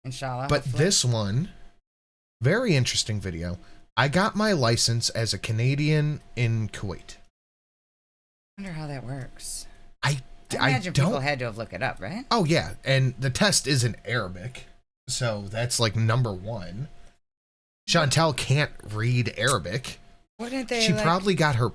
Inshallah. But hopefully. this one, very interesting video. I got my license as a Canadian in Kuwait. I wonder how that works. I imagine don't... people had to have looked it up, right? Oh, yeah. And the test is in Arabic. So that's like number one. Chantal can't read Arabic. Wouldn't they? She probably got her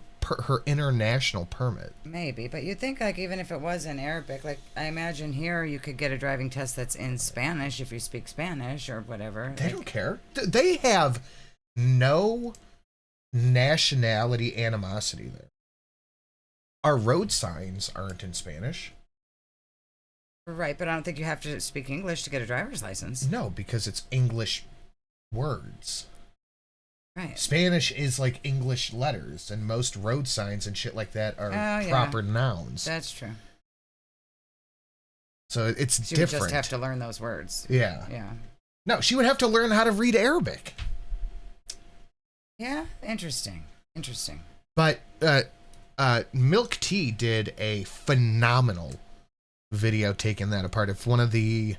international permit. Maybe, but you'd think like even if it was in Arabic, like I imagine here you could get a driving test that's in Spanish if you speak Spanish or whatever. They don't care. They have no nationality animosity there. Our road signs aren't in Spanish. Right, but I don't think you have to speak English to get a driver's license. No, because it's English words. Right. Spanish is like English letters, and most road signs and shit like that are proper nouns. That's true. So it's she different. She would just have to learn those words. Yeah. Yeah. No, she would have to learn how to read Arabic. Yeah, interesting. Interesting. But Milk Tea did a phenomenal video taking that apart. If one of the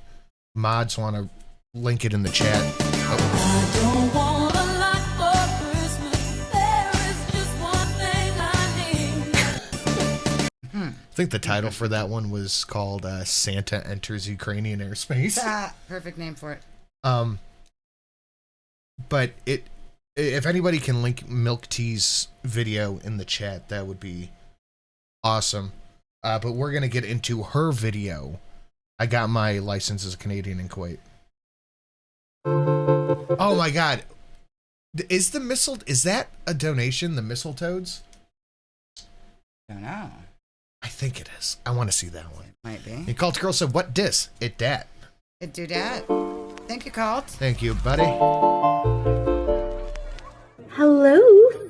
mods want to link it in the chat. I don't want a lot for Christmas. There is just one thing I need. I think the title for that one was called Santa Enters Ukrainian Airspace. Perfect name for it. But if anybody can link Milk Tea's video in the chat, that would be awesome. But we're going to get into her video. I got my license as a Canadian in Kuwait. Oh my God. Is that a donation, the Mistletoads? Don't know. I think it is. I want to see that one. Might be. And Cult Girl said, what dis? It dat. It do that. Thank you, Cult. Thank you, buddy. Hello,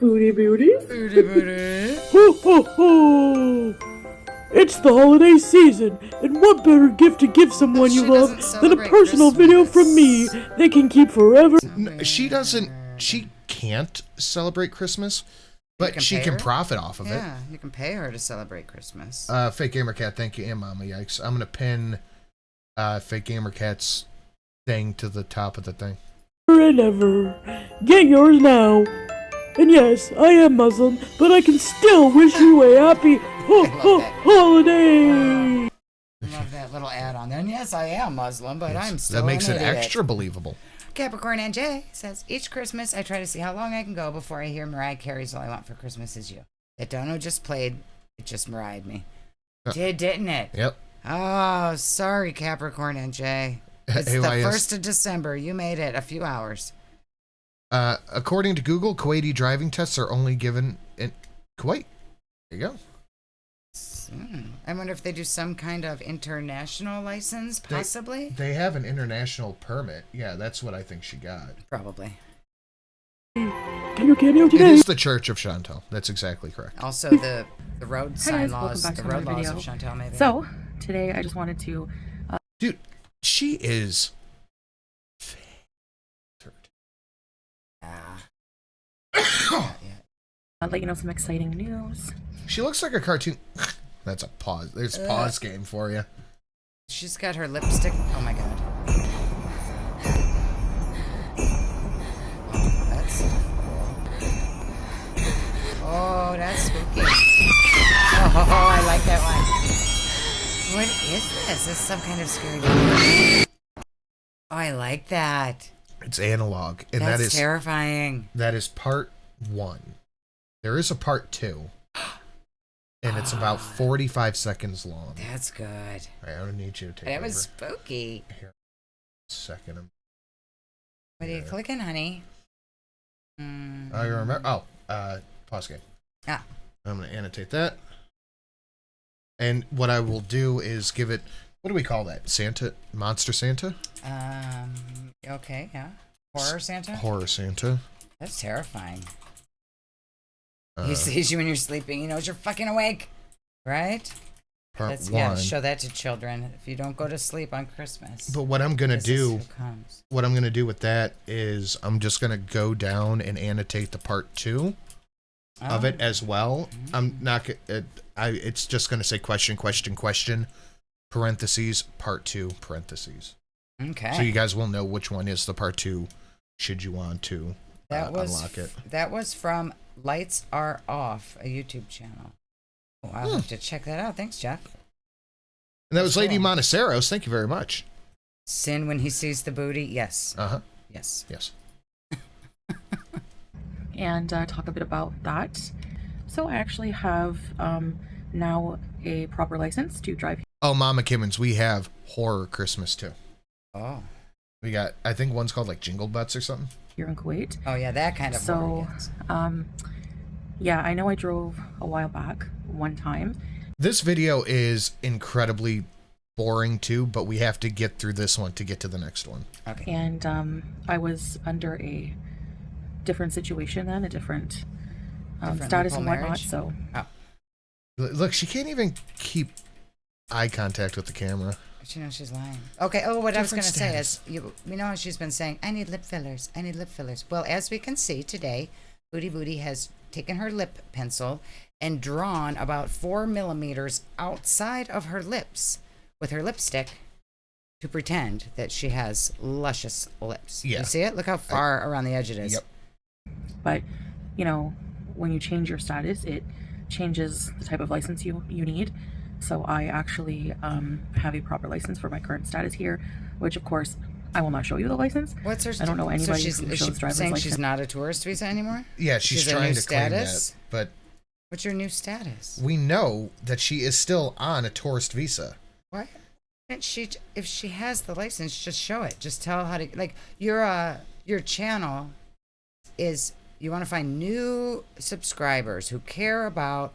Foodie Beauties. Foodie booty. Ho, ho, ho. It's the holiday season, and what better gift to give someone you love than a personal video from me they can keep forever? She can't celebrate Christmas, but she can profit off of it. Yeah, you can pay her to celebrate Christmas. Fake Gamer Cat, thank you, and Mama Yikes. I'm gonna pin Fake Gamer Cat's thing to the top of the thing. And ever. Get yours now. And yes, I am Muslim, but I can still wish you a happy holiday. I love that little add-on there. And yes, I am Muslim, but I'm still that makes an it idiot. extra believable. Capricorn and Jay says, each Christmas I try to see how long I can go before I hear Mariah Carey's All I Want for Christmas Is You. That Dono just played, it just Mariah'd me. Didn't it? Yep. Oh, sorry, Capricorn and Jay. It's the 1st of December. You made it a few hours. According to Google, Kuwaiti driving tests are only given in Kuwait. There you go. I wonder if they do some kind of international license, possibly? They have an international permit. Yeah, that's what I think she got. Probably. Can you cameo today? It is the Church of Chantal. That's exactly correct. Also, the road sign guys, laws, welcome back the to road another laws video. of Chantal, maybe. So, today I just wanted to... Dude, she is... let you know some exciting news. She looks like a cartoon. That's a pause. There's a pause game for you. She's got her lipstick. Oh my god. Oh, that's cool. Oh, that's spooky. Oh, I like that one. What is this? Is this some kind of scary video? Oh, I like that. It's analog, and That's terrifying. That is part 1. There is a part 2, and it's about 45 seconds long. That's good. All right, I don't need you to take That over. was spooky. Here, second. What are you clicking, honey? I remember. Oh, pause game. Ah. I'm going to annotate that. And what I will do is give it, what do we call that? Santa? Monster Santa? Okay, yeah. Horror Santa? Horror Santa. That's terrifying. He sees you when you're sleeping. He knows you're fucking awake. Right? Part 1. Yeah, show that to children. If you don't go to sleep on Christmas. But what I'm going to do, comes. what I'm going to do with that is I'm just going to go down and annotate the part 2 of it as well. I'm not, it's just going to say question, parentheses, part 2, parentheses. Okay. So you guys will know which one is the part 2 should you want to unlock it. That was from Lights Are Off, a YouTube channel. Oh, I'll have to check that out. Thanks, Jeff. And that was Lady Monteceros. Thank you very much. Sin when he sees the booty? Yes. Uh-huh. Yes. Yes. And talk a bit about that. So I actually have now a proper license to drive. Oh, Mama Kimmins, we have Horror Christmas too. Oh. We got, I think one's called like Jingle Butts or something. Here in Kuwait. Oh, yeah, that kind of So, horror, yeah, I know I drove a while back one time. This video is incredibly boring too, but we have to get through this one to get to the next one. Okay. And I was under a different situation then, a different status and whatnot. marriage? So, Look, she can't even keep eye contact with the camera. But you know she's lying. Okay. Oh, what I was going Different to say status. is, we know how she's been saying, I need lip fillers. I need lip fillers. Well, as we can see today, Foodie Booty has taken her lip pencil and drawn about 4 millimeters outside of her lips with her lipstick to pretend that she has luscious lips. Yeah. You see it? Look how far around the edge it is. Yep. but you know, when you change your status, it changes the type of license you need. So I actually have a proper license for my current status here, which of course I will not show you the license. What's her? I don't know anybody so she's, who is shows she driver's saying license. she's not a tourist visa anymore? Yeah, she's She's a trying new to claim status? that, but What's your new status? we know that she is still on a tourist visa. Why can't she, if she has the license, just show it. Just tell how to, like, your channel is, you want to find new subscribers who care about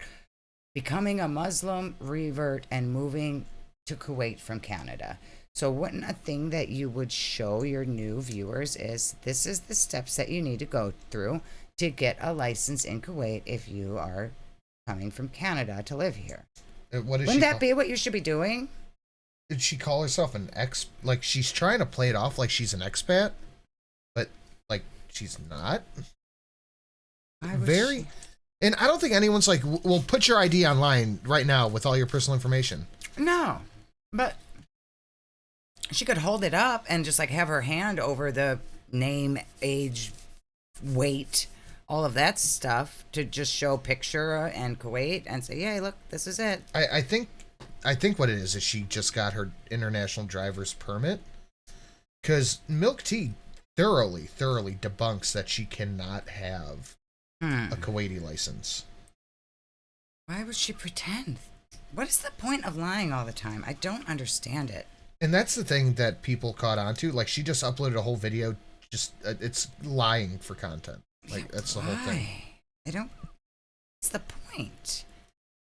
becoming a Muslim revert and moving to Kuwait from Canada. So wouldn't a thing that you would show your new viewers is, this is the steps that you need to go through to get a license in Kuwait if you are coming from Canada to live here. What is Wouldn't she that be what you should be doing? Did she call herself an ex? Like, she's trying to play it off like she's an expat, but like she's not. Why would Very. she- And I don't think anyone's like, well, put your ID online right now with all your personal information. No, but she could hold it up and just like have her hand over the name, age, weight, all of that stuff to just show picture and Kuwait and say, yeah, look, this is it. I think what it is she just got her international driver's permit, because Milk Tea thoroughly debunks that she cannot have a Kuwaiti license. Why would she pretend? What is the point of lying all the time? I don't understand it. And that's the thing that people caught on to. Like, she just uploaded a whole video, just it's lying for content. Like, that's the whole thing. Why? I don't. What's the point?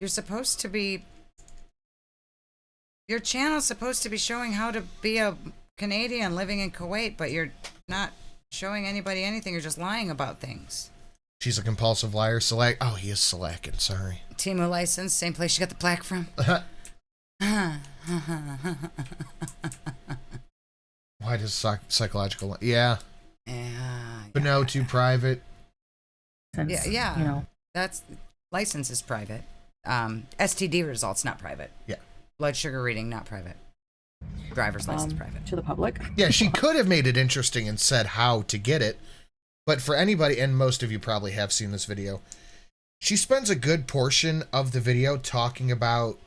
You're supposed to be. Your channel's supposed to be showing how to be a Canadian living in Kuwait, but you're not showing anybody anything. You're just lying about things. She's a compulsive liar. Oh, he is Salakin. Sorry. Timu license, same place you got the plaque from. Why does psychological? Yeah, Yeah. but no, too private. since, Yeah. you know, That's license is private. STD results not private. Yeah. Blood sugar reading not private. Driver's license um, private. to the public. Yeah, she could have made it interesting and said how to get it. But for anybody, and most of you probably have seen this video, she spends a good portion of the video talking about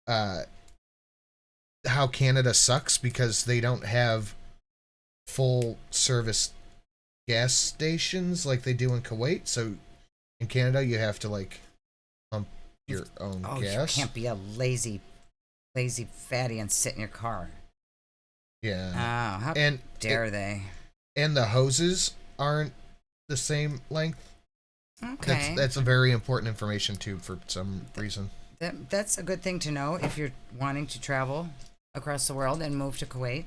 how Canada sucks because they don't have full service gas stations like they do in Kuwait. So in Canada, you have to like pump your own gas. You can't be a lazy fatty and sit in your car. Yeah. Oh, how And dare they? And the hoses aren't the same length. Okay. That's a very important information too for some reason. That's a good thing to know if you're wanting to travel across the world and move to Kuwait.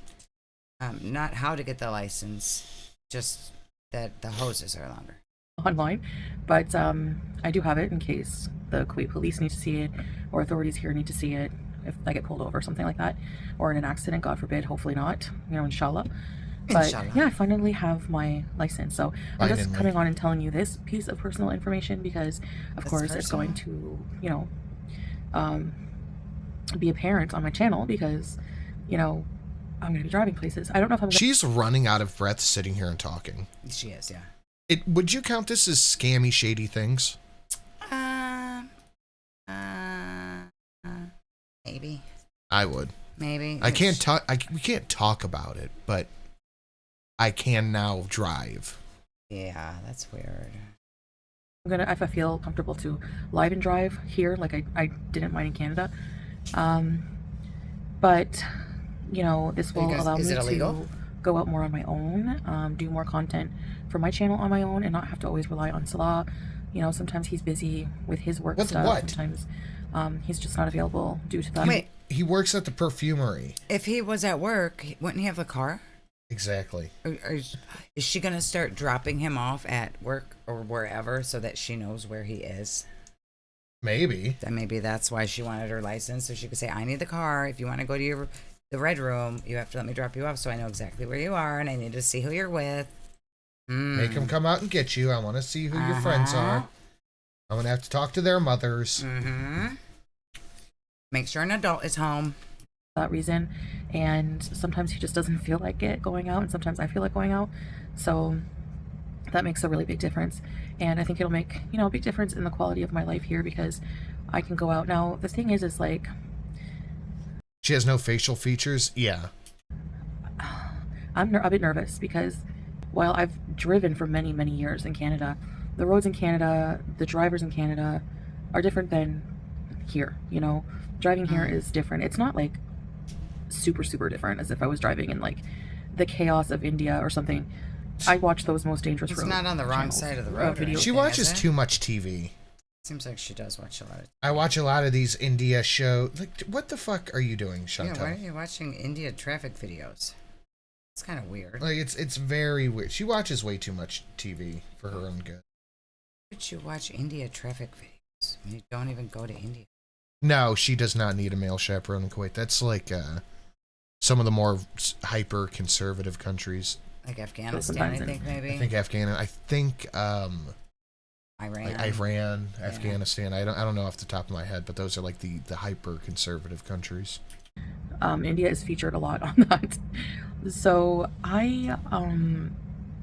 Not how to get the license, just that the hoses are longer. Online, but I do have it in case the Kuwait police need to see it or authorities here need to see it if I get pulled over or something like that, or in an accident, God forbid, hopefully not, you know, inshallah. But Inshallah. yeah, I finally have my license, so I'm just Finally. coming on and telling you this piece of personal information because of That's course it's going to, you know, be apparent on my channel because, you know, I'm going to be driving places. I don't know if I'm going She's running out of breath sitting here and talking. She is, yeah. Would you count this as scammy, shady things? Maybe. I would. Maybe. I can't talk. We can't talk about it, but I can now drive. Yeah, that's weird. to, if I feel comfortable to live and drive here, like I didn't mind in Canada. But, you know, this will allow me to go out more on my own, do more content for my channel on my own and not have to always rely on Salah. You know, sometimes he's busy with his work stuff. What? Sometimes he's just not available due to that. Wait. He works at the perfumery. If he was at work, wouldn't he have a car? Exactly. Is she going to start dropping him off at work or wherever so that she knows where he is? Maybe. Then maybe that's why she wanted her license, so she could say, I need the car. If you want to go to the red room, you have to let me drop you off so I know exactly where you are and I need to see who you're with. Make him come out and get you. I want to see who your friends are. I'm going to have to talk to their mothers. Make sure an adult is home. That reason, and sometimes he just doesn't feel like it going out, and sometimes I feel like going out, so that makes a really big difference. And I think it'll make, you know, a big difference in the quality of my life here because I can go out. Now the thing is like, she has no facial features. Yeah, I'm a bit nervous because while I've driven for many years in Canada, the roads in Canada, the drivers in Canada are different than here. You know, driving here is different. It's not like super different as if I was driving in like the chaos of India or something. I watch those most dangerous roads. It's not on the wrong side of the road. She watches too much TV. Seems like she does watch a lot of. I watch a lot of these India shows. Like, what the fuck are you doing, Chantal? Yeah, why are you watching India traffic videos? It's kind of weird. Like, it's very weird. She watches way too much TV for her own good. Why would you watch India traffic videos when you don't even go to India? No, she does not need a male chaperone in Kuwait. That's like some of the more hyper conservative countries. Like Afghanistan, I think maybe. I think Afghanistan. I think Iran. Like Iran, Afghanistan. I don't know off the top of my head, but those are like the hyper conservative countries. India is featured a lot on that. So I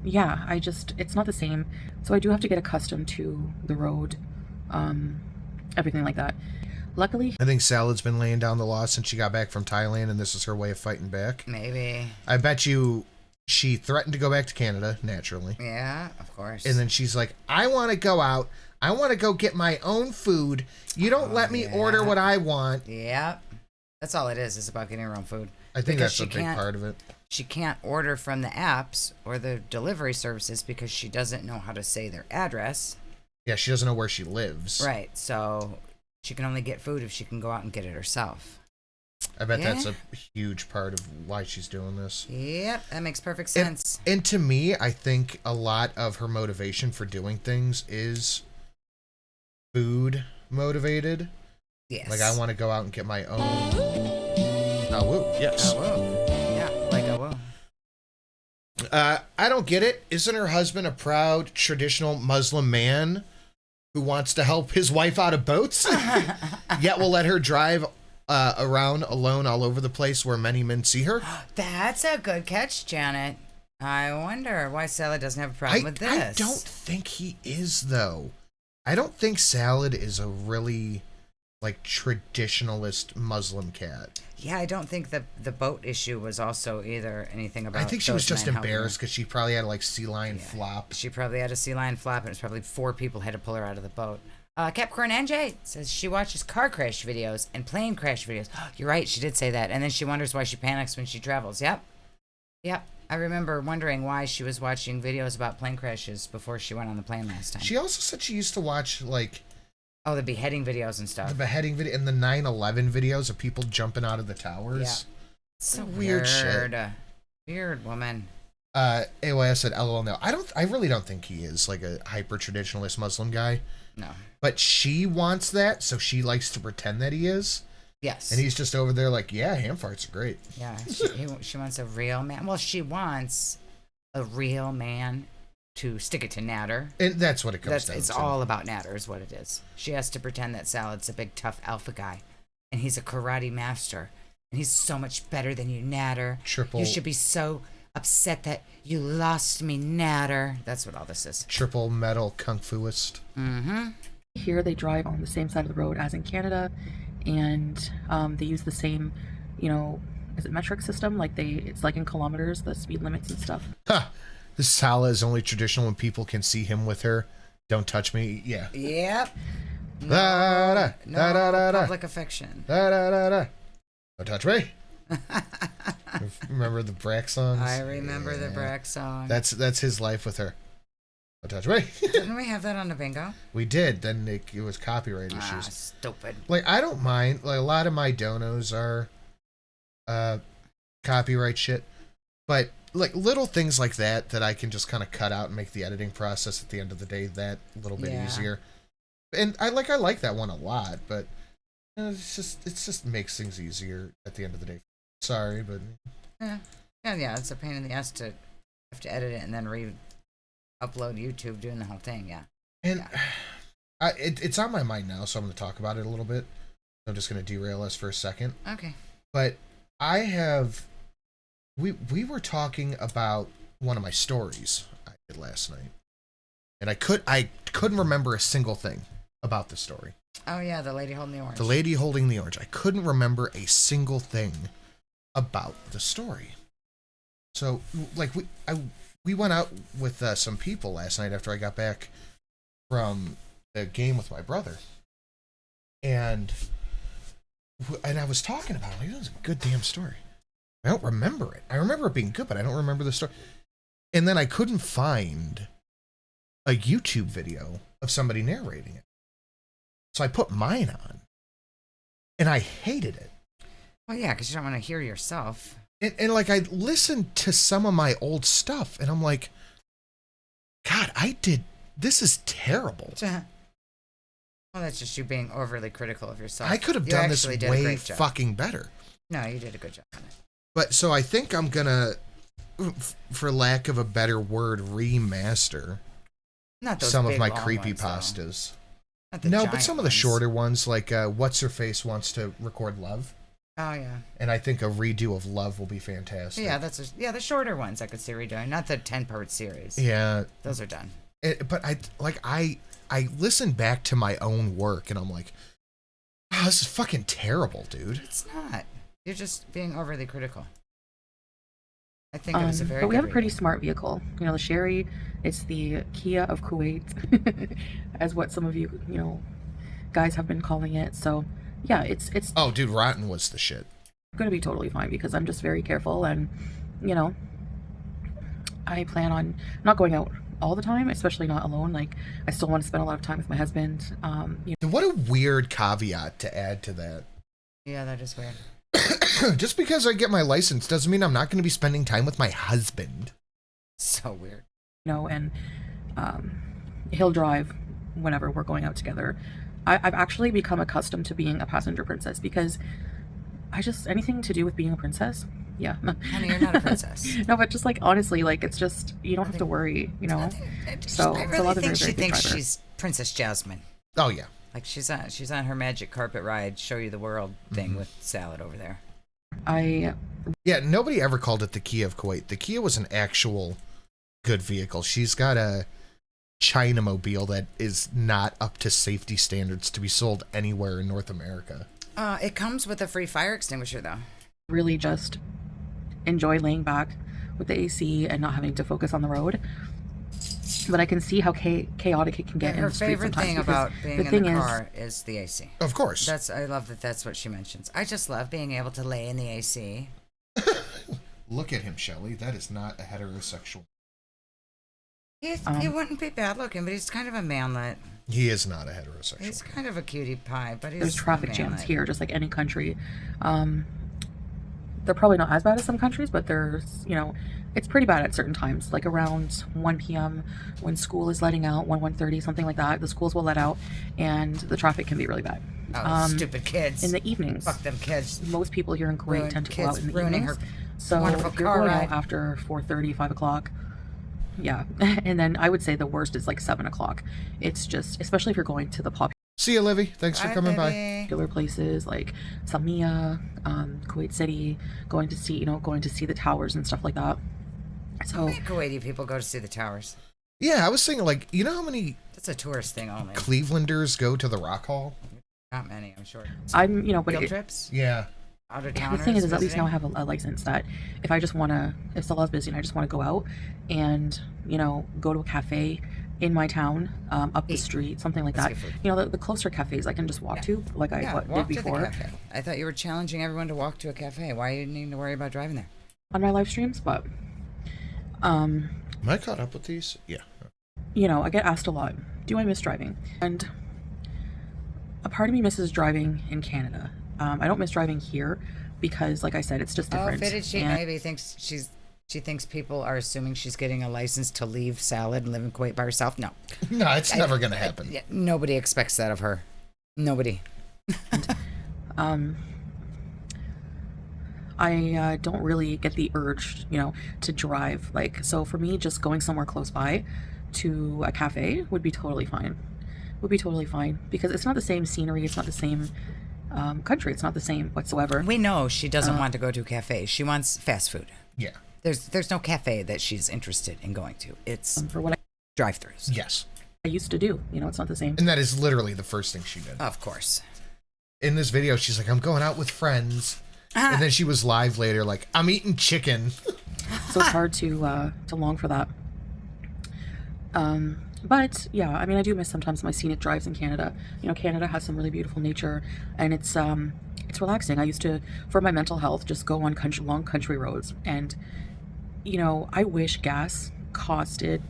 it's not the same. So I do have to get accustomed to the road, everything like that. Luckily, I think Salad's been laying down the law since she got back from Thailand, and this is her way of fighting back. Maybe. I bet you she threatened to go back to Canada, naturally. Yeah, of course. And then she's like, I want to go out. I want to go get my own food. You don't let me order what I want. Yep. That's all it is. It's about getting her own food. I think because that's a big part of it. She can't order from the apps or the delivery services because she doesn't know how to say their address. Yeah, she doesn't know where she lives. Right. So she can only get food if she can go out and get it herself. I bet that's a huge part of why she's doing this. Yep, that makes perfect sense. And to me, I think a lot of her motivation for doing things is food motivated. Yes. Like, I want to go out and get my own. Oh, woo. Yes. Oh, whoa. Yeah, like a whoa. I don't get it. Isn't her husband a proud, traditional Muslim man who wants to help his wife out of boats? Yet will let her drive around alone all over the place where many men see her? That's a good catch, Janet. I wonder why Salad doesn't have a problem with this. I don't think he is, though. I don't think Salad is a really, like, traditionalist Muslim cat. Yeah, I don't think the boat issue was also either anything about. I think she was just those men embarrassed because she probably had, like, sea lion flop. She probably had a sea lion flop, and it was probably 4 people had to pull her out of the boat. Capricorn NJ says she watches car crash videos and plane crash videos. You're right, she did say that. And then she wonders why she panics when she travels. Yep. I remember wondering why she was watching videos about plane crashes before she went on the plane last time. She also said she used to watch, like... Oh, the beheading videos and stuff. The beheading video and the 9/11 videos of people jumping out of the towers. Yeah. So weird shit. Weird woman. AOS said, LOL, no. I really don't think he is, like, a hyper-traditionalist Muslim guy. No. But she wants that, so she likes to pretend that he is. Yes. And he's just over there like, yeah, ham farts are great. Yeah, she wants a real man. Well, she wants a real man to stick it to Natter. And that's what it comes down to. It's all about Natter is what it is. She has to pretend that Salad's a big, tough alpha guy. And he's a karate master. And he's so much better than you, Natter. Triple- You should be so upset that you lost me, Natter. That's what all this is. Triple metal kung fuist. Mm-hmm. Here they drive on the same side of the road as in Canada, and they use the same, is it metric system? Like it's like in kilometers, the speed limits and stuff. Ha! This Sala is only traditional when people can see him with her. Don't touch me. Yeah. Yep. Da, da, No da, da, da, da. public affection. Da, da, da, da. Don't touch me. Remember the Brack songs? I remember the Yeah. Brack song. That's his life with her. Don't touch me. Didn't we have that on the bingo? We did. Then it was copyright Ah, issues. stupid. Like, I don't mind. Like, a lot of my donos are copyright shit. But, like, little things like that I can just kind of cut out and make the editing process at the end of the day that little bit Yeah. easier. And I like that one a lot, but it's just makes things easier at the end of the day. Sorry, but Yeah, it's a pain in the ass to have to edit it and then upload YouTube doing the whole thing. Yeah. and it's on my mind now, so I'm going to talk about it a little bit. I'm just going to derail us for a second. Okay. But we were talking about one of my stories I did last night, and I couldn't remember a single thing about the story. Oh yeah, the lady holding the orange. The lady holding the orange. I couldn't remember a single thing about the story. So, like, we went out with some people last night after I got back from the game with my brother, and I was talking about it. Like, it was a good damn story. I don't remember it. I remember it being good, but I don't remember the story. And then I couldn't find a YouTube video of somebody narrating it. So I put mine on, and I hated it. Well, yeah, because you don't want to hear yourself. And like, I listened to some of my old stuff, and I'm like, God, this is terrible. Well, that's just you being overly critical of yourself. I could have You done this actually did a way great job. fucking better. No, you did a good job on it. But so I think I'm gonna, for lack of a better word, remaster Not those some of big, my long creepypastas. ones, though. Not the No, but giant some of the ones. shorter ones, like What's Her Face wants to record Love, Oh yeah. and I think a redo of Love will be fantastic. Yeah, the shorter ones I could see redoing, not the 10-part series. Yeah, Those are done. but I listen back to my own work, and I'm like, oh, this is fucking terrible, dude. It's not. You're just being overly critical. I think it was a very but we good have a pretty reading. smart vehicle. The Sherry, it's the Kia of Kuwait, as what some of you, guys have been calling it. So, yeah, it's Oh, dude, Rotten was the shit. going to be totally fine because I'm just very careful, and I plan on not going out all the time, especially not alone. Like, I still want to spend a lot of time with my husband. What a weird caveat to add to that. Yeah, that is weird. Just because I get my license doesn't mean I'm not going to be spending time with my husband. So weird. And he'll drive whenever we're going out together. I've actually become accustomed to being a passenger princess because anything to do with being a princess, yeah. Honey, you're not a princess. No, but just like, honestly, like, it's just, you don't have to worry, So I it's a really lot of think very, she very good thinks driver. she's Princess Jasmine. Oh, yeah. Like she's on her magic carpet ride, show you the world thing Mm-hmm. with salad over there. Yeah, nobody ever called it the Kia of Kuwait. The Kia was an actual good vehicle. She's got a Chinamobile that is not up to safety standards to be sold anywhere in North America. It comes with a free fire extinguisher though. really just enjoy laying back with the AC and not having to focus on the road. But I can see how chaotic it can get in Her the street favorite sometimes thing because about being the in thing the is, car is the AC. Of course. I love that that's what she mentions. I just love being able to lay in the AC. Look at him, Shelley. That is not a heterosexual. He wouldn't be bad looking, but he's kind of a manlet. He is not a heterosexual. He's kind of a cutie pie, but he's there's traffic a jams manlet. here, just like any country. They're probably not as bad as some countries, but there's, it's pretty bad at certain times, like around 1 p.m. when school is letting out, 1:30, something like that. The schools will let out, and the traffic can be really bad. Oh, stupid kids. In the evenings. Fuck them kids. Most people here in Kuwait tend to go out in the ruining evenings. her So wonderful if you're car going ride. out after 4:30, 5 o'clock, yeah. And then I would say the worst is like 7 o'clock. It's just, especially if you're going to the popular See you, Livy. Thanks for coming by. Particular places like Samia, Kuwait City, going to see the towers and stuff like that. So How many Kuwaiti people go to see the towers? Yeah, I was thinking, like, you know how many That's a tourist thing only. Clevelanders go to the Rock Hall? Not many, I'm sure. but Field trips? Yeah. Out of the towners thing is at least visiting? now I have a license that if Stella's busy and I just want to go out and, go to a cafe in my town, up the street, something like Let's that. get food. The closer cafes I can just walk to, like I walk did to the before. cafe. I thought you were challenging everyone to walk to a cafe. Why you need to worry about driving there? On my live streams, but Am I caught up with these? Yeah. I get asked a lot, do I miss driving? And a part of me misses driving in Canada. I don't miss driving here because, like I said, it's just different. Fitted she And- maybe thinks she thinks people are assuming she's getting a license to leave Salad and live in Kuwait by herself. No. No, it's never going to happen. Yeah, nobody expects that of her. Nobody. I don't really get the urge, to drive. So for me, just going somewhere close by to a cafe would be totally fine. Because it's not the same scenery. It's not the same country. It's not the same whatsoever. We know she doesn't want to go to a cafe. She wants fast food. Yeah. There's no cafe that she's interested in going to. It's For what drive-thrus. Yes. I used to do, it's not the same. And that is literally the first thing she did. Of course. In this video, she's like, I'm going out with friends. And then she was live later, like, I'm eating chicken. So it's hard to long for that. But yeah, I do miss sometimes my scenic drives in Canada. Canada has some really beautiful nature, and it's relaxing. I used to, for my mental health, just go on long country roads, and I wish gas costed.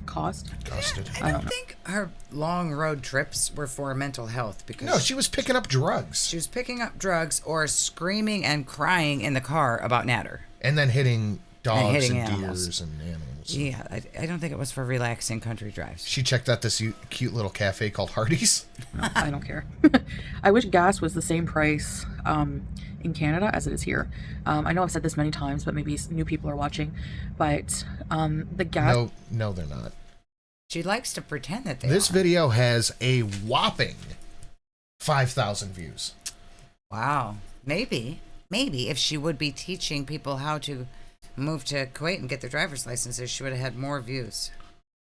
I don't think her long road trips were for mental health because No, she was picking up drugs. she was picking up drugs or screaming and crying in the car about Natter. And then hitting dogs hitting and animals. deers and animals. Yeah, I don't think it was for relaxing country drives. She checked out this cute little cafe called Hardee's. No, I don't care. I wish gas was the same price in Canada as it is here. I know I've said this many times, but maybe new people are watching. But the gas. No, they're not. She likes to pretend that they This are. video has a whopping 5,000 views. Wow. Maybe if she would be teaching people how to move to Kuwait and get their driver's licenses, she would have had more views.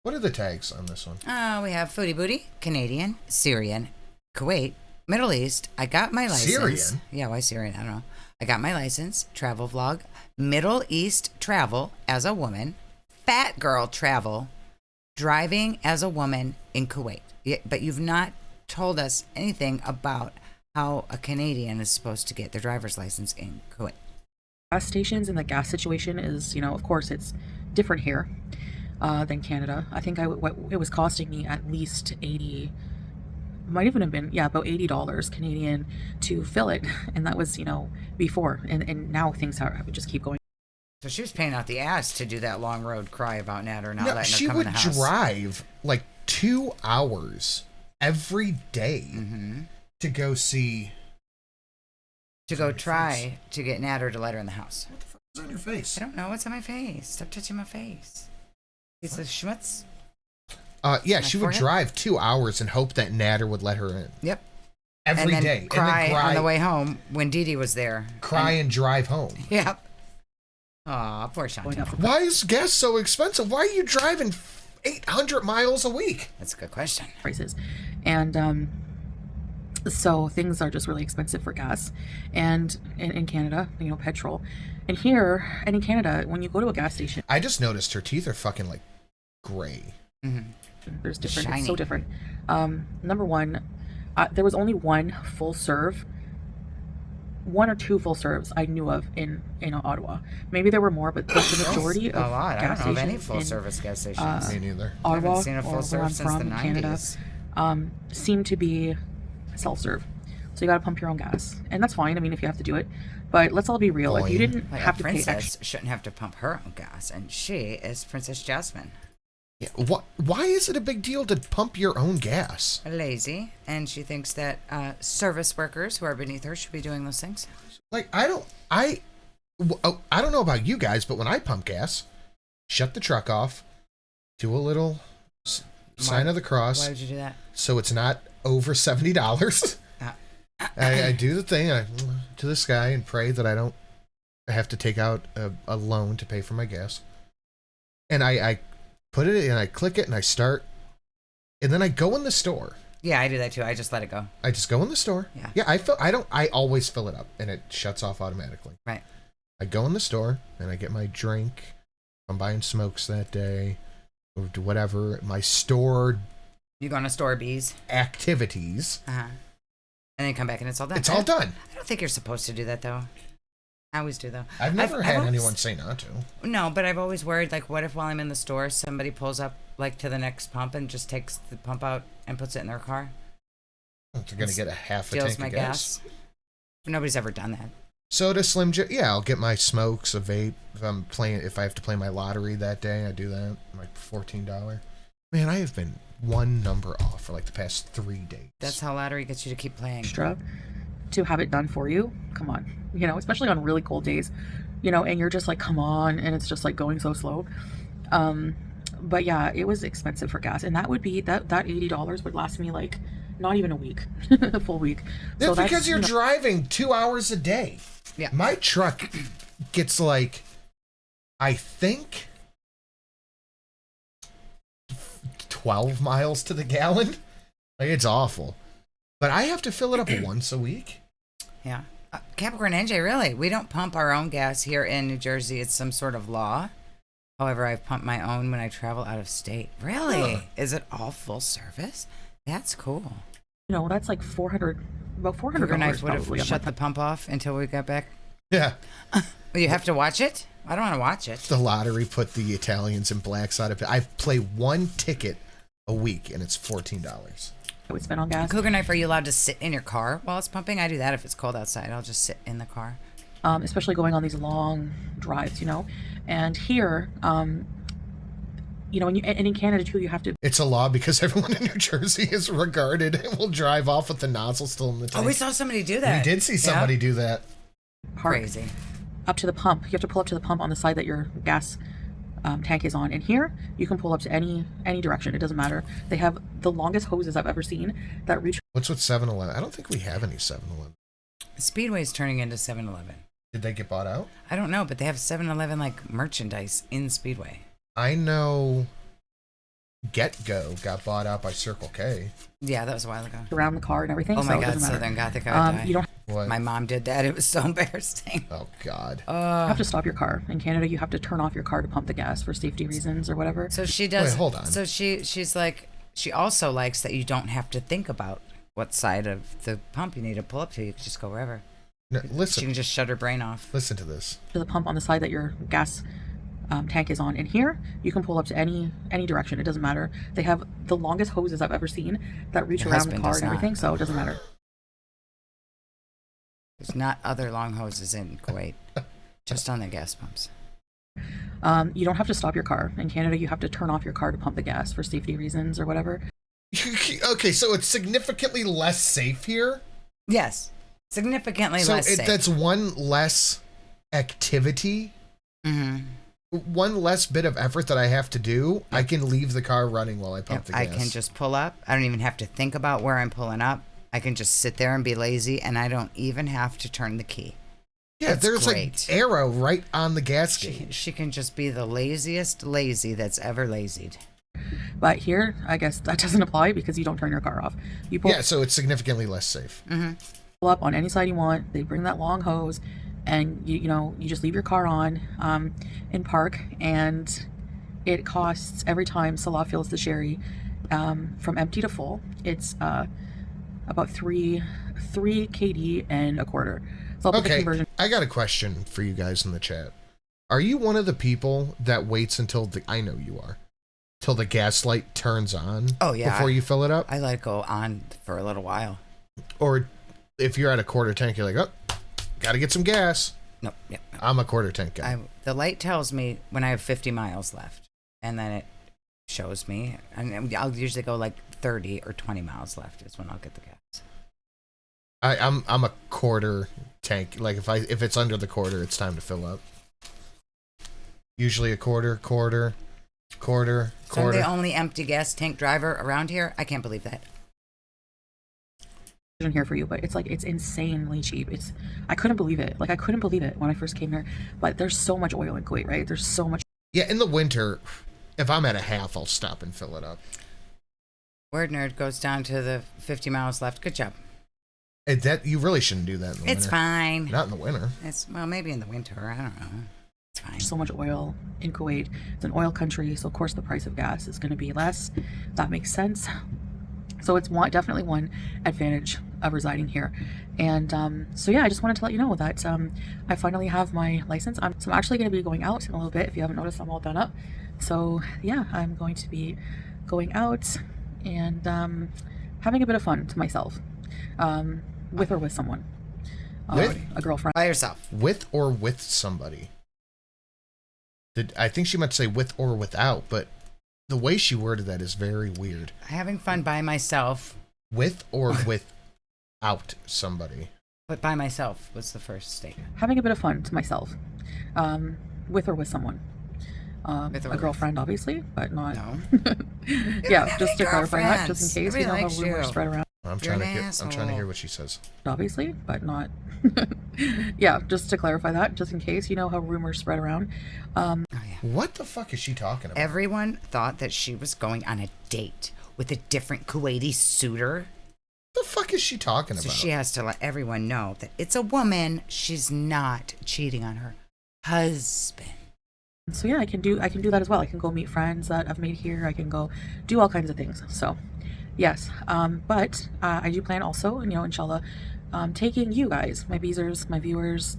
What are the tags on this one? We have Foodie Booty, Canadian, Syrian, Kuwait, Middle East. I got my license. Syrian? Yeah, why Syrian? I don't know. I got my license. Travel vlog. Middle East travel as a woman. Fat girl travel. Driving as a woman in Kuwait. Yeah, but you've not told us anything about how a Canadian is supposed to get their driver's license in Kuwait. Gas stations and the gas situation is, of course, it's different here than Canada. I think it was costing me at least 80, might even have been, about $80 Canadian to fill it. And that was, before. And now things just keep going. So she was paying out the ass to do that long road cry about Natter not letting her she come would in the house. drive like 2 hours every day to go see. To go try to get Natter to let her in the house. What the fuck is on your face? I don't know what's on my face. Stop touching my face. It's a schmutz. Yeah, she would forehead? drive 2 hours and hope that Natter would let her in. Yep. Every and day. then cry and then cry on the way home when Dee Dee was there. Cry and drive home. Yep. Aw, poor Shanti. Why is gas so expensive? Why are you driving 800 miles a week? That's a good question. Prices. And so things are just really expensive for gas. And in Canada, petrol. And here, and in Canada, when you go to a gas station, I just noticed her teeth are fucking like gray. there's different. Shiny. It's so different. Number one, there was only one or two full serves I knew of in Ottawa. Maybe there were more, but the majority A of lot. I gas don't know of any stations full in service gas stations. Me neither. I Ottawa, haven't seen a full or where serve I'm since the from, 90s. Canada, seem to be self-serve. So you got to pump your own gas, and that's fine. I mean, if you have to do it, but let's all be real. If you didn't Like have a to pay princess extra, shouldn't have to pump her own gas, and she is Princess Jasmine. Yeah, why is it a big deal to pump your own gas? Lazy, and she thinks that service workers who are beneath her should be doing those things. Like, I don't know about you guys, but when I pump gas, shut the truck off, do a little sign of the cross, Why would you do that? so it's not over $70. I do the thing to the sky and pray that I don't have to take out a loan to pay for my gas. And I put it in, I click it, and I start. And then I go in the store. Yeah, I do that too. I just let it go. I just go in the store. Yeah. Yeah, I always fill it up, and it shuts off automatically. Right. I go in the store, and I get my drink. I'm buying smokes that day, or whatever. My store. You go on a store bees. Activities. And then you come back and it's all done. It's all done. I don't think you're supposed to do that though. I always do though. I've never had anyone say not to. No, but I've always worried, like, what if while I'm in the store, somebody pulls up, like, to the next pump and just takes the pump out and puts it in their car? They're going to get a half a tank Steals my of gas. Nobody's ever done that. Soda, Slim Jim. Yeah, I'll get my smokes, a vape. If I have to play my lottery that day, I do that. Like $14. Man, I have been one number off for like the past 3 days. That's how lottery gets you to keep playing. Extra to have it done for you. Come on, especially on really cold days, and you're just like, come on, and it's just like going so slow. But yeah, it was expensive for gas, and that would be that $80 would last me like not even a week, a full week. That's because you're driving 2 hours a day. Yeah. My truck gets like, I think, 12 miles to the gallon. Like, it's awful. But I have to fill it up once a week. Yeah. Capricorn NJ, really? We don't pump our own gas here in New Jersey. It's some sort of law. However, I've pumped my own when I travel out of state. Really? Huh. Is it all full service? That's cool. That's like about $400. Your knife would probably. have shut the pump off until we got back. Yeah. Well, you have to watch it? I don't want to watch it. The lottery put the Italians and blacks out of it. I play one ticket a week, and it's $14. I would spend on gas. Cougar Knife, are you allowed to sit in your car while it's pumping? I do that if it's cold outside. I'll just sit in the car. Especially going on these long drives, And here, and in Canada too, you have to. It's a law because everyone in New Jersey is regarded and will drive off with the nozzle still in the tank. Oh, we saw somebody do that. We did see somebody do that. Park Crazy. up to the pump. You have to pull up to the pump on the side that your gas tank is on. And here, you can pull up to any direction. It doesn't matter. They have the longest hoses I've ever seen that reach. What's with 7-Eleven? I don't think we have any 7-Eleven. Speedway's turning into 7-Eleven. Did they get bought out? I don't know, but they have 7-Eleven like merchandise in Speedway. I know Get Go got bought out by Circle K. Yeah, that was a while ago. Around the car and everything. Oh my so it God, doesn't matter. Southern Gothic guy. You don't What? My mom did that. It was so embarrassing. Oh, God. have to stop your car. In Canada, you have to turn off your car to pump the gas for safety reasons or whatever. So she does. Wait, hold on. So she's like, she also likes that you don't have to think about what side of the pump you need to pull up to. You can just go wherever. No, She listen. can just shut her brain off. Listen to this. To the pump on the side that your gas tank is on. And here, you can pull up to any direction. It doesn't matter. They have the longest hoses I've ever seen that reach Your around the husband car does and everything, not. so it doesn't matter. There's not other long hoses in Kuwait, just on the gas pumps. You don't have to stop your car. In Canada, you have to turn off your car to pump the gas for safety reasons or whatever. Okay, so it's significantly less safe here. Yes, significantly So less safe. that's one less activity, one less bit of effort that I have to do. I can leave the car running while I pump the gas. I can just pull up. I don't even have to think about where I'm pulling up. I can just sit there and be lazy, and I don't even have to turn the key. Yeah, That's there's great. like arrow right on the gas gauge. She can just be the laziest lazy that's ever lazied. But here, I guess that doesn't apply because you don't turn your car off. You pull, Yeah, so it's significantly less safe. pull up on any side you want. They bring that long hose, and you just leave your car on in park, and it costs every time Salah fills the sherry from empty to full. It's about 3 KD and a quarter. So I'll put the Okay, conversion. I got a question for you guys in the chat. Are you one of the people that waits until I know you are, till the gas light turns on? Oh, yeah. Before you fill it up? I let it go on for a little while. Or if you're at a quarter tank, you're like, oh, gotta get some gas. Nope. Yep. I'm a quarter tank guy. The light tells me when I have 50 miles left, and then it shows me, and I'll usually go like 30 or 20 miles left is when I'll get the gas. I'm a quarter tank. Like if it's under the quarter, it's time to fill up. Usually a quarter. So I'm the only empty gas tank driver around here. I can't believe that. here for you, but it's like it's insanely cheap. I couldn't believe it. Like I couldn't believe it when I first came here. But there's so much oil in Kuwait, right? There's so much. Yeah, in the winter, if I'm at a half, I'll stop and fill it up. Word nerd goes down to the 50 miles left. Good job. That you really shouldn't do that in the winter. It's fine. Not in the winter. Well, maybe in the winter. I don't know. It's fine. So much oil in Kuwait. It's an oil country, so of course the price of gas is going to be less. That makes sense. So it's definitely one advantage of residing here. And so yeah, I just wanted to let you know that I finally have my license. So I'm actually going to be going out in a little bit. If you haven't noticed, I'm all done up. So yeah, I'm going to be going out and having a bit of fun to myself, with or with someone, With? a girlfriend. By yourself. With or with somebody. I think she meant to say with or without, but the way she worded that is very weird. Having fun by myself. With or without somebody. But by myself was the first statement. Having a bit of fun to myself, with or with someone. With or a with. girlfriend, obviously, but not. No. Yeah, just to clarify that, just in case you know how Everybody likes rumors you. spread around. I'm You're trying an to asshole. hear what she says. Obviously, but not. Yeah, just to clarify that, just in case you know how rumors spread around. Oh, yeah. What the fuck is she talking about? Everyone thought that she was going on a date with a different Kuwaiti suitor. What the fuck is she talking So about? she has to let everyone know that it's a woman. She's not cheating on her husband. So yeah, I can do that as well. I can go meet friends that I've made here. I can go do all kinds of things. So yes, but I do plan also, inshallah, taking you guys, my beezers, my viewers,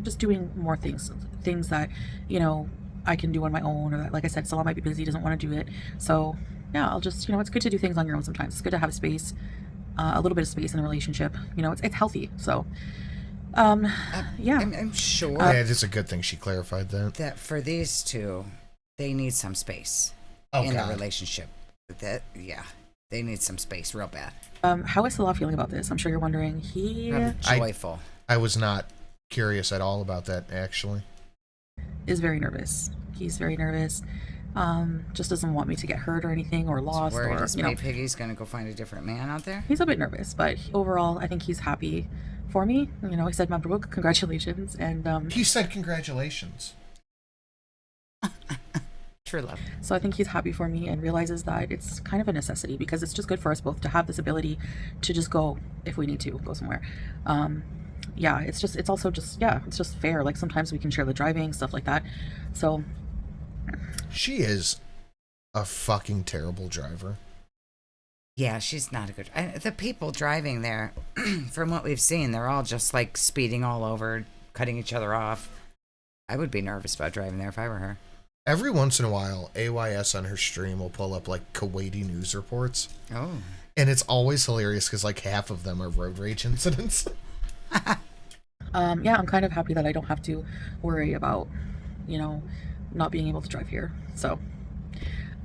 just doing more things that I can do on my own, or that, like I said, Salah might be busy, doesn't want to do it. So yeah, I'll just, it's good to do things on your own sometimes. It's good to have space, a little bit of space in a relationship. It's healthy. So yeah. I'm sure yeah, it's a good thing she clarified that. that for these two, they need some space in the relationship. They need some space real bad. How is Salah feeling about this? I'm sure you're wondering. He Probably joyful. I was not curious at all about that, actually. is very nervous. He's very nervous. Just doesn't want me to get hurt or anything, or lost, Worried or his Piggy's gonna go find a different man out there. he's a bit nervous, but overall I think he's happy for me. He said Marthblood, congratulations, and He said congratulations. True love. so I think he's happy for me and realizes that it's kind of a necessity, because it's just good for us both to have this ability to just go if we need to go somewhere. Yeah, it's also just it's just fair. Like sometimes we can share the driving, stuff like that. So She is a fucking terrible driver. Yeah, she's not a good. The people driving there, from what we've seen, they're all just like speeding all over, cutting each other off. I would be nervous about driving there if I were her. Every once in a while, AYS on her stream will pull up like Kuwaiti news reports. Oh. And it's always hilarious because like half of them are road rage incidents. yeah, I'm kind of happy that I don't have to worry about, not being able to drive here. So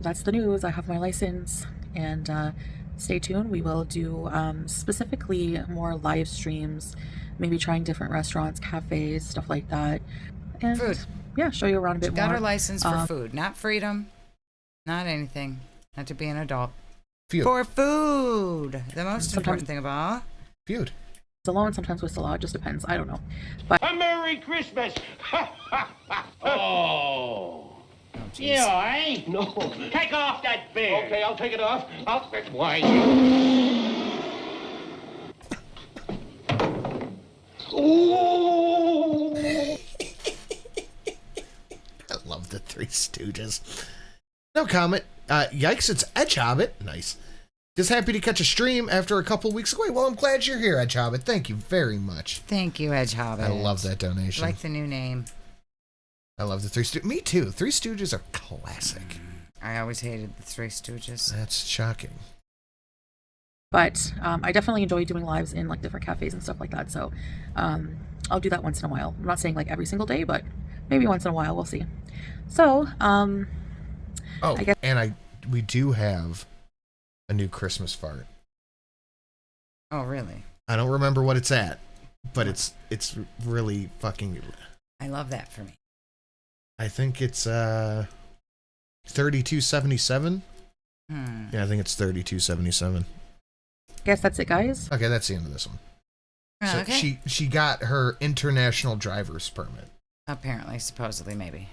that's the news. I have my license, and stay tuned. We will do specifically more live streams, maybe trying different restaurants, cafes, stuff like that. And Food. yeah, show you around a bit more. Got her license for food, not freedom, not anything, not to be an adult. Feud. For food, the most Sometimes- important thing of all. Feud. Alone, sometimes with Salah, it just depends. I don't know. But A Merry Christmas! Oh. jeez. Yeah, eh? No. Take off that beard. Okay, I'll take it off. Why? Ooh. I love the Three Stooges. No comment. Yikes, it's Edge Hobbit. Nice. Just happy to catch a stream after a couple weeks away. Well, I'm glad you're here, Edge Hobbit. Thank you very much. Thank you, Edge Hobbit. I love that donation. Like the new name. I love the Three Stooges. Me too. Three Stooges are classic. I always hated the Three Stooges. That's shocking. But I definitely enjoy doing lives in like different cafes and stuff like that. So I'll do that once in a while. I'm not saying like every single day, but maybe once in a while. We'll see. So Oh, I guess- and we do have a new Christmas fart. Oh, really? I don't remember what it's at, but it's really fucking. I love that for me. I think it's 3277. Hmm. Yeah, I think it's 3277. guess that's it, guys. Okay, that's the end of this one. So Okay. she got her international driver's permit. Apparently, supposedly, maybe.